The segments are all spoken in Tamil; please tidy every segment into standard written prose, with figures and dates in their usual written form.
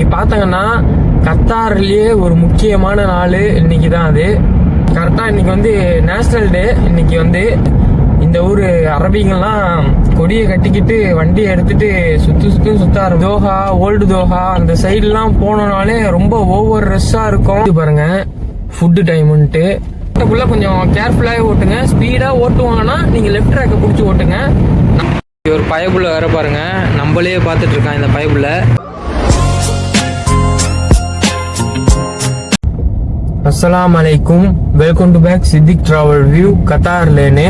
இன்னைக்கு பார்த்தாங்கன்னா கத்தார்லயே ஒரு முக்கியமான நாள் இன்னைக்கு தான். அது கரெக்டாக இன்னைக்கு வந்து நேஷனல் டே. இன்னைக்கு வந்து இந்த ஊர் அரபிங்கெல்லாம் கொடியை கட்டிக்கிட்டு வண்டியை எடுத்துட்டு சுத்த தோஹா, ஓல்டு தோஹா அந்த சைட்லாம் போனோம்னாலே ரொம்ப ஓவர் ரஷ்ஷா இருக்கும். பாருங்க ஃபுட்டு டைமுன்ட்டு கொஞ்சம் கேர்ஃபுல்லாக ஓட்டுங்க. ஸ்பீடா ஓட்டுவாங்கன்னா நீங்க லெஃப்ட் ட்ராக்கை பிடிச்சி ஓட்டுங்க. ஒரு பயபுள்ள வேற பாருங்க, நம்மளே பார்த்துட்டு இருக்கான் இந்த பயபுள்ள. அஸ்ஸலாமு அலைக்கும், welcome to back Siddiq travel view கத்தார்லேன்னு.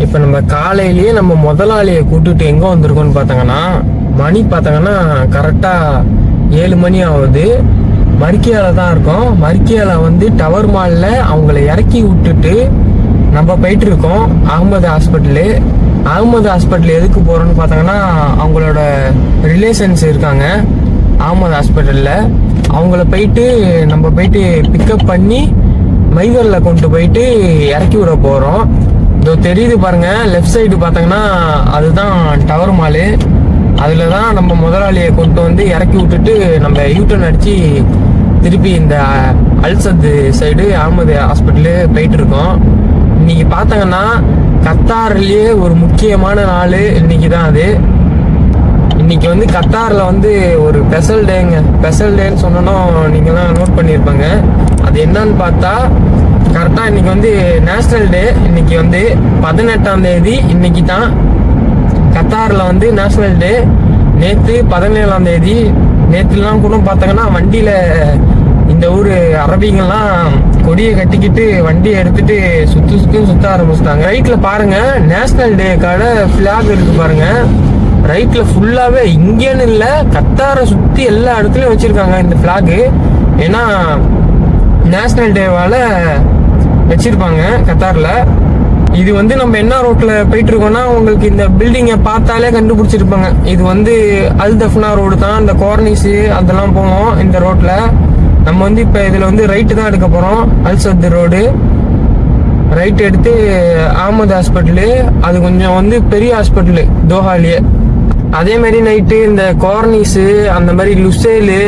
இப்போ நம்ம காலையிலேயே நம்ம முதலாளியை கூட்டுட்டு எங்கே வந்திருக்கோம்னு பார்த்தாங்கன்னா, மணி பார்த்தாங்கன்னா கரெக்டாக 7 மணி ஆகுது. மர்கியால தான் இருக்கோம். மர்கியால வந்து டவர் மாலில் அவங்கள இறக்கி விட்டுட்டு நம்ம போயிட்டு இருக்கோம் அகமது ஹாஸ்பிட்டலு. அகமது ஹாஸ்பிட்டல் எதுக்கு போகிறோன்னு பார்த்தாங்கன்னா, அவங்களோட ரிலேஷன்ஸ் இருக்காங்க அகமது ஹாஸ்பிட்டலில். அவங்கள போயிட்டு நம்ம போயிட்டு பிக்கப் பண்ணி மைதரில் கொண்டு போயிட்டு இறக்கி விட போகிறோம். இதோ தெரியுது பாருங்க, லெஃப்ட் சைடு பார்த்தாங்கன்னா அதுதான் டவர் மாலு. அதில் தான் நம்ம முதலாளியை கொண்டு வந்து இறக்கி விட்டுட்டு நம்ம யூட்டர்ன் அடித்து திருப்பி இந்த அல்சத்து சைடு அகமது ஹாஸ்பிட்டலு போயிட்டு இருக்கோம். இன்னைக்கு பார்த்தாங்கன்னா கத்தார்லயே ஒரு முக்கியமான நாள் இன்னைக்கு தான். அது இன்னைக்கு வந்து கத்தாரில் வந்து ஒரு ஸ்பெஷல் டேங்க. ஸ்பெஷல் டேன்னு சொன்னோம், நீங்களாம் நோட் பண்ணியிருப்பாங்க. அது என்னன்னு பார்த்தா கரெக்டாக இன்னைக்கு வந்து நேஷனல் டே. இன்னைக்கு வந்து 18ஆம் தேதி இன்னைக்கு தான் கத்தாரில் வந்து நேஷனல் டே. நேற்று 17ஆம் தேதி. நேற்றுலாம் கூட பார்த்தாங்கன்னா வண்டியில் இந்த ஊர் அரபிங்கெல்லாம் கொடியை கட்டிக்கிட்டு வண்டியை எடுத்துட்டு சுத்த ஆரம்பிச்சிட்டாங்க. ரைட்ல பாருங்க நேஷனல் டேக்கான பிளாக் இருக்கு பாருங்க. ரைட்ல ஃபுல்லாவே இங்கேன்னு இல்ல, கத்தாரை சுத்தி எல்லா இடத்துலயும் வச்சிருக்காங்க இந்த பிளாக். ஏன்னா நேஷனல் டேவால வச்சிருப்பாங்க கத்தார்ல. இது வந்து நம்ம என்ன ரோட்ல போயிட்டு இருக்கோம்னா, உங்களுக்கு இந்த பில்டிங்கை பார்த்தாலே கண்டுபிடிச்சிருப்பாங்க. இது வந்து அல் தஃப்னா ரோடு தான். இந்த கார்னிஸ் அதெல்லாம் போவோம் இந்த ரோட்ல. நம்ம வந்து இப்ப இதுல வந்து ரைட்டு தான் எடுக்க போறோம். அல்சத் ரோடு ரைட் எடுத்து அகமது ஹாஸ்பிட்டலு. அது கொஞ்சம் வந்து பெரிய ஹாஸ்பிட்டலு தோஹாலியே. அதே மாதிரி நைட்டு இந்த கார்னிஸ் அந்த மாதிரி லுசேலு,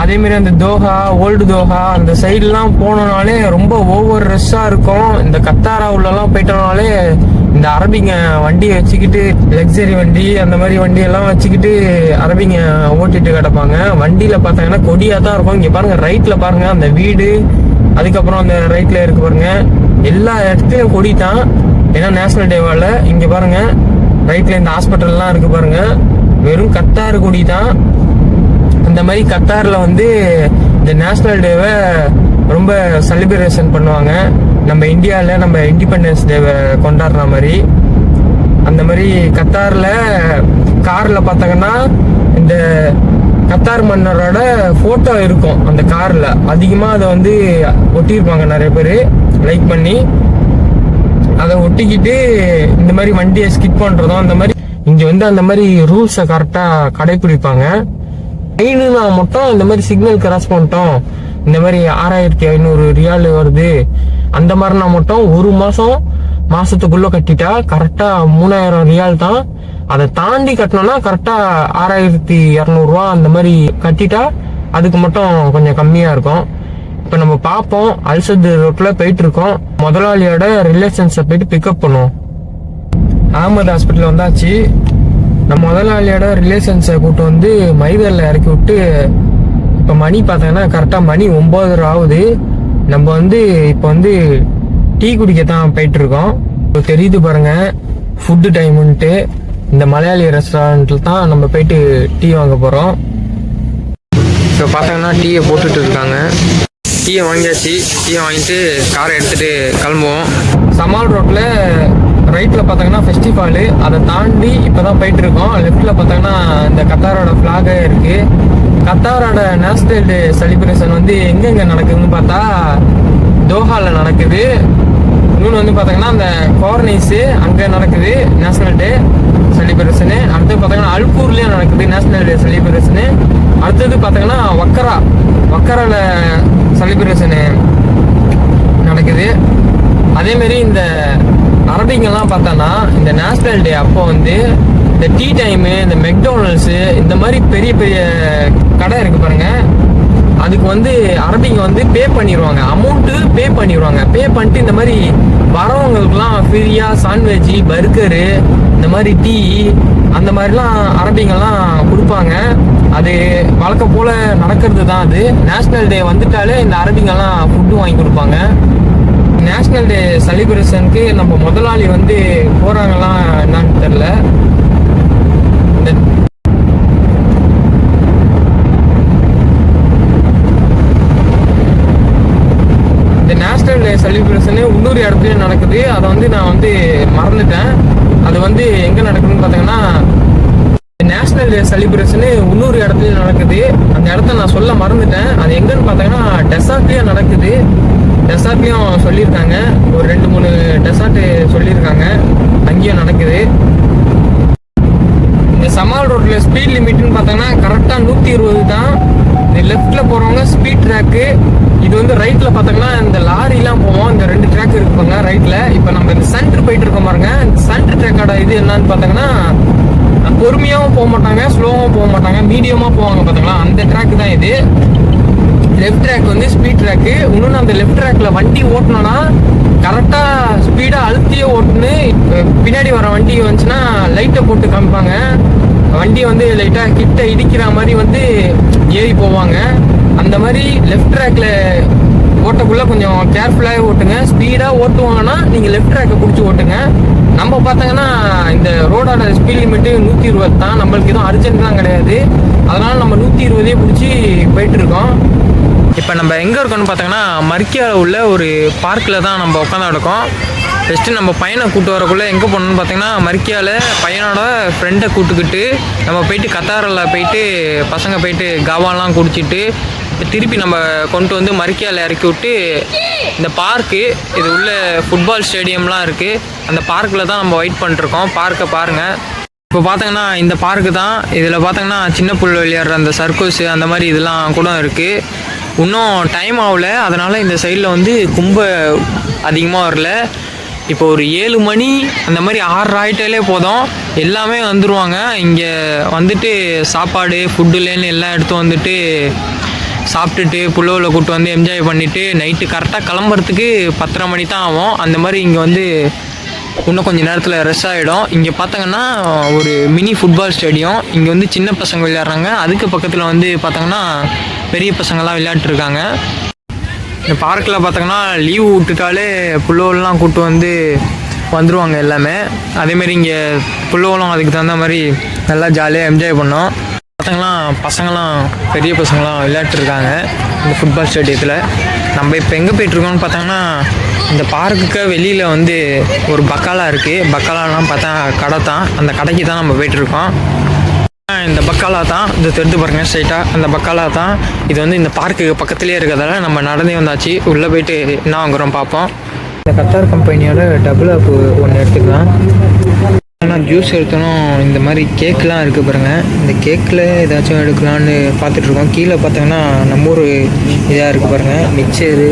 அதே மாதிரி அந்த தோஹா, ஓல்டு தோஹா அந்த சைட்லாம் போனோம்னாலே ரொம்ப ஓவர் ரஷ்ஷா இருக்கும். இந்த கத்தாரா உள்ளலாம் போயிட்டோம்னாலே இந்த அரபிங்க வண்டியை வச்சுக்கிட்டு, லக்ஸரி வண்டி அந்த மாதிரி வண்டி எல்லாம் வச்சுக்கிட்டு அரபிங்க ஓட்டிட்டு கிடப்பாங்க. வண்டியில பார்த்தாங்கன்னா கொடியா தான் இருக்கும். இங்க பாருங்க ரைட்ல பாருங்க அந்த வீடு, அதுக்கப்புறம் அந்த ரைட்ல இருக்கு பாருங்க, எல்லா இடத்துலயும் கொடி தான். ஏன்னா நேஷனல் டேவால இங்க பாருங்க ரைட்ல இந்த ஹாஸ்பிட்டல்லாம் இருக்கு பாருங்க, வெறும் கத்தார் கொடி தான். இந்த மாதிரி கத்தார்ல வந்து இந்த நேஷனல் டேவை ரொம்ப செலிப்ரேஷன் பண்ணுவாங்க. நம்ம இந்தியாவில் நம்ம இண்டிபெண்டன்ஸ் டேவை கொண்டாடுற மாதிரி. அந்த மாதிரி கத்தார்ல கார்ல பார்த்தாங்கன்னா இந்த கத்தார் மன்னரோட போட்டோ இருக்கும் அந்த கார்ல. அதிகமா அதை வந்து ஒட்டியிருப்பாங்க நிறைய பேர் லைக் பண்ணி. அதை ஒட்டிக்கிட்டு இந்த மாதிரி வண்டியை ஸ்கிப் பண்றதும் அந்த மாதிரி. இங்க வந்து அந்த மாதிரி ரூல்ஸை கரெக்டா கடைபிடிப்பாங்க. மெயினா மட்டும் இந்த மாதிரி சிக்னல் கிராஸ் பண்ணிட்டோம், இந்த மாதிரி 6500 ரியால் வருது அந்த மாதிரினா மட்டும் ஒரு மாசத்துக்குள்ள கட்டிட்டா கரெக்டா 3000 ரியால் தான். அதை தாண்டி கட்டணும்னா கரெக்டா 6200 ரூபா அந்த மாதிரி கட்டிட்டா அதுக்கு மட்டும் கொஞ்சம் கம்மியா இருக்கும். இப்ப நம்ம பார்ப்போம், அல்சத் ரோட்ல போயிட்டு இருக்கோம். முதலாளியோட ரிலேஷன்ஸை போயிட்டு பிக்கப் பண்ணுவோம். அகமது ஹாஸ்பிட்டல் வந்தாச்சு. நம்ம முதலாளியோட ரிலேஷன்ஸை கூப்பிட்டு வந்து மைதரில் இறக்கி விட்டு இப்போ மணி பார்த்தீங்கன்னா கரெக்டாக மணி 9:30 ஆகுது. நம்ம வந்து இப்போ வந்து டீ குடிக்க தான் போயிட்டு இருக்கோம். இப்போ தெரியுது பாருங்க ஃபுட்டு டைமுன்ட்டு. இந்த மலையாளி ரெஸ்டாரண்ட்டில் தான் நம்ம போயிட்டு டீ வாங்க போகிறோம். இப்போ பார்த்தீங்கன்னா டீயை போட்டுட்டு இருக்காங்க. டீயை வாங்கியாச்சு. டீயை வாங்கிட்டு காரை எடுத்துகிட்டு கிளம்புவோம். சமால் ரோட்டில் ரைட்டில் பார்த்தாங்கன்னா ஃபெஸ்டிவலு, அதை தாண்டி இப்போ தான் போயிட்டு இருக்கோம். லெஃப்டில் பார்த்தாங்கன்னா இந்த கத்தாரோட ஃப்ளாகே இருக்குது. கத்தாரோட நேஷனல் டே செலிப்ரேஷன் வந்து எங்கெங்கே நடக்குதுன்னு பார்த்தா தோஹாவில் நடக்குது. இன்னொன்று வந்து பார்த்தாங்கன்னா அந்த கார்னிஸு அங்கே நடக்குது நேஷனல் டே செலிப்ரேஷனு. அடுத்தது பார்த்தாங்கன்னா அல்கூர்லேயும் நடக்குது நேஷனல் டே செலிப்ரேஷனு. அடுத்தது பார்த்தாங்கன்னா வக்கரால செலிப்ரேஷனு நடக்குது. அதேமாரி இந்த அரபிங்கெல்லாம் பார்த்தோன்னா இந்த நேஷனல் டே அப்போ வந்து இந்த டீ டைமு, இந்த மெக்டொனால்ட்ஸு, இந்த மாதிரி பெரிய பெரிய கடை இருக்குது பாருங்கள், அதுக்கு வந்து அரபிங்க வந்து பே பண்ணிடுவாங்க, அமௌண்ட்டு பே பண்ணிடுவாங்க. பே பண்ணிட்டு இந்த மாதிரி வரவங்களுக்குலாம் ஃப்ரீயாக சாண்ட்விட்ஜு, பர்கரு, இந்த மாதிரி டீ, அந்த மாதிரிலாம் அரபிங்கெல்லாம் கொடுப்பாங்க. அது வழக்கம் போல் நடக்கிறது தான். அது நேஷ்னல் டே வந்துட்டாலே இந்த அரபிங்கெல்லாம் ஃபுட்டு வாங்கி கொடுப்பாங்க. நேஷ்னல் டே செலிப்ரேஷனுக்கு நம்ம முதலாளி வந்து போகிறாங்கலாம் என்னன்னு தெரில. இந்த நேஷ்னல் டே செலிப்ரேஷனு இன்னொரு இடத்துலையும் நடக்குது. அதை வந்து நான் வந்து மறந்துட்டேன். அது வந்து எங்கே நடக்குதுன்னு பார்த்தீங்கன்னா, நேஷ்னல் டே செலிப்ரேஷனு இன்னொரு இடத்துலையும் நடக்குது. அந்த இடத்த நான் சொல்ல மறந்துட்டேன். அது எங்கன்னு பார்த்தீங்கன்னா டெசார்ட்லேயும் நடக்குது. டெசார்ட்லேயும் சொல்லியிருக்காங்க, ஒரு 2-3 டெசார்ட்டு சொல்லியிருக்காங்க, அங்கேயும் நடக்குது. இந்த சமால் ரோட்டில் ஸ்பீட் லிமிட்னு பார்த்தோங்கன்னா கரெக்டாக 120 தான். இந்த லெஃப்டில் போகிறவங்க ஸ்பீட் ட்ராக்கு, இது வந்து ரைட்டில் பார்த்தோங்கன்னா இந்த லாரிலாம் போவோம். இந்த 2 ட்ராக் இருக்குங்க ரைட்டில். இப்போ நம்ம இந்த சென்டர் போயிட்டு இருக்கோம் பாருங்க, இந்த சென்டர் ட்ராக்கோட இது என்னன்னு பார்த்தோங்கன்னா பொறுமையாகவும் போக மாட்டாங்க, ஸ்லோவாகவும் போக மாட்டாங்க, மீடியமாக போவாங்க பார்த்தீங்களா, அந்த ட்ராக் தான் இது. லெஃப்ட் ட்ராக் வந்து ஸ்பீட் ட்ராக்கு. இன்னொன்று அந்த லெஃப்ட் ட்ராக்ல வண்டி ஓட்டணும்னா கரெக்டாக ஸ்பீடாக அழுத்தியே ஓட்டுன்னு, பின்னாடி வர வண்டி வந்துச்சுன்னா லைட்டை போட்டு காமிப்பாங்க. வண்டியை வந்து லைட்டாக கிட்ட இடிக்கிற மாதிரி வந்து ஏறி போவாங்க. அந்த மாதிரி லெஃப்ட் ட்ராக்ல ஓட்டக்குள்ள கொஞ்சம் கேர்ஃபுல்லாகவே ஓட்டுங்க. ஸ்பீடாக ஓட்டுவாங்கன்னா நீங்கள் லெஃப்ட் ட்ராக்கை பிடிச்சி ஓட்டுங்க. நம்ம பார்த்தாங்கன்னா இந்த ரோடோட ஸ்பீட் லிமிட்டு 120 தான். நம்மளுக்கு எதுவும் அர்ஜென்ட்லாம் கிடையாது, அதனால் நம்ம 120 பிடிச்சி போயிட்டு இருக்கோம். இப்போ நம்ம எங்கே இருக்கோம்னு பார்த்தோங்கன்னா மர்க்கியாவில் உள்ள ஒரு பார்க்கில் தான் நம்ம உட்காந்து இருக்கோம். ஃபஸ்ட்டு நம்ம பையனை கூப்பிட்டு வரக்குள்ளே எங்கே போகணுன்னு பார்த்தீங்கன்னா, மர்க்கியாவில் பையனோட ஃப்ரெண்டை கூப்பிட்டுக்கிட்டு நம்ம போயிட்டு கத்தாரில் போயிட்டு பசங்க போயிட்டு காவாலாம் குடிச்சிட்டு திருப்பி நம்ம கொண்டு வந்து மர்க்கியாவில் இறக்கி விட்டு இந்த பார்க்கு, இது உள்ள ஃபுட்பால் ஸ்டேடியம்லாம் இருக்குது, அந்த பார்க்கில் தான் நம்ம வெயிட் பண்ணிருக்கோம். பார்க்கை பாருங்கள். இப்போ பார்த்தீங்கன்னா இந்த பார்க்கு தான். இதில் பார்த்தீங்கன்னா சின்ன புல் விளையாடுற அந்த சர்க்கஸு அந்த மாதிரி இதெல்லாம் கூட இருக்குது. இன்னும் டைம் ஆகல, அதனால் இந்த சைடில் வந்து கும்ப அதிகமாக வரல. இப்போ ஒரு 7 மணி அந்த மாதிரி 6 ஆகிட்டாலே போதும், எல்லாமே வந்துடுவாங்க. இங்கே வந்துட்டு சாப்பாடு ஃபுட்டுலேன்னு எல்லாம் எடுத்து வந்துட்டு சாப்பிட்டுட்டு புல்லோவில் கூப்பிட்டு வந்து என்ஜாய் பண்ணிவிட்டு நைட்டு கரெக்டாக கிளம்புறதுக்கு 10:30 மணி தான் ஆகும். அந்த மாதிரி இங்கே வந்து இன்னும் கொஞ்சம் நேரத்தில் ரெஸ்ட் ஆகிடும். இங்கே பார்த்தாங்கன்னா ஒரு மினி ஃபுட்பால் ஸ்டேடியம். இங்கே வந்து சின்ன பசங்க விளையாடுறாங்க, அதுக்கு பக்கத்தில் வந்து பார்த்தாங்கன்னா பெரிய பசங்கள்லாம் விளையாட்டுருக்காங்க. இந்த பார்க்கில் பார்த்தாங்கன்னா லீவு விட்டுட்டாலே புல்லோவெல்லாம் கூப்பிட்டு வந்து வந்துடுவாங்க எல்லாமே. அதேமாரி இங்கே புல்லோவெல்லாம் அதுக்கு தகுந்த மாதிரி நல்லா ஜாலியாக என்ஜாய் பண்ணோம். பார்த்தீங்கன்னா பசங்களாம் பெரிய பசங்களாம் விளையாட்டுருக்காங்க இந்த ஃபுட்பால் ஸ்டேடியத்தில். நம்ம இப்போ எங்கே போய்ட்டுருக்கோம்னு பார்த்தாங்கன்னா, இந்த பார்க்குக்கு வெளியில் வந்து ஒரு பக்காலா இருக்குது. பக்காலாலாம் பார்த்தா கடை தான், அந்த கடைக்கு தான் நம்ம போய்ட்டுருக்கோம். இந்த பக்காலா தான், இந்த தெரிந்து பாருங்க ஸ்ட்ரைட்டாக அந்த பக்காலா தான். இது வந்து இந்த பார்க்குக்கு பக்கத்துலேயே இருக்கிறதால நம்ம நடந்தே வந்தாச்சு. உள்ளே போய்ட்டு என்ன வாங்குகிறோம் பார்ப்போம். இந்த கத்தார் கம்பெனியோட டபுள் அப் ஒன்று எடுத்துக்கலாம். ஆனால் ஜூஸ் எடுத்தோம். இந்த மாதிரி கேக்கெலாம் இருக்குது பாருங்கள், இந்த கேக்கில் ஏதாச்சும் எடுக்கலான்னு பார்த்துட்ருக்கோம். கீழே பார்த்தோங்கன்னா நம்ம ஊர் இதாக இருக்குது பாருங்கள், மிக்சரு,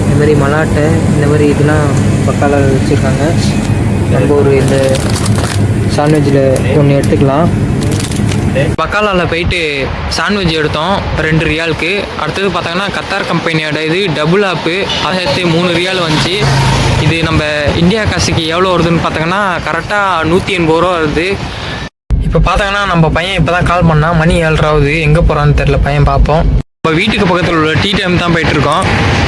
இந்த மாதிரி மலாட்டை, இந்த மாதிரி இதெல்லாம் பக்கால வச்சுருக்காங்க. நம்ம ஒரு இந்த சாண்ட்விட்சில் ஒன்று எடுத்துக்கலாம். பக்காலாவில் போயிட்டு சாண்ட்விட்ச் எடுத்தோம் 2 ரியாலுக்கு. அடுத்தது பார்த்தாங்கன்னா கத்தார் கம்பெனியோட இது டபுள் ஆப்பு, அதை சேர்த்து 3 ரியால் வந்துச்சு. இது நம்ம இந்தியா காசுக்கு எவ்வளோ வருதுன்னு பார்த்தாங்கன்னா கரெக்டாக 180 ரூபா வருது. இப்போ பார்த்தாங்கன்னா நம்ம பையன் இப்போ தான் கால் பண்ணால், மணி 7:30 ஆகுது, எங்கே போகிறான்னு தெரில. பையன் பார்ப்போம். நம்ம வீட்டுக்கு பக்கத்தில் உள்ள டீ டைம் தான் போயிட்டுருக்கோம்.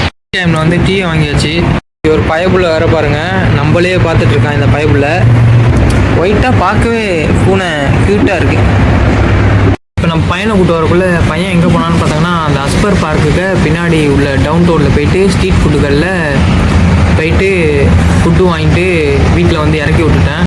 டீ டைமில் வந்து டீ வாங்கியாச்சு. இது ஒரு பயபுள்ள வேறு பாருங்கள், நம்மளே பார்த்துட்ருக்கான். இந்த பயபுள்ள ஒயிட்டாக பார்க்கவே பூனை க்யூட்டாக இருக்குது. இப்போ நம்ம பையனை கூப்பிட்டு வரக்குள்ளே பையன் எங்கே போனான்னு பார்த்தாங்கன்னா, அந்த அஸ்பர் பார்க்குக்கு பின்னாடி உள்ள டவுன் டவுனில் போயிட்டு ஸ்ட்ரீட் ஃபுட்டுகளில் போயிட்டு ஃபுட்டு வாங்கிட்டு வீட்டில் வந்து இறக்கி விட்டுட்டேன்.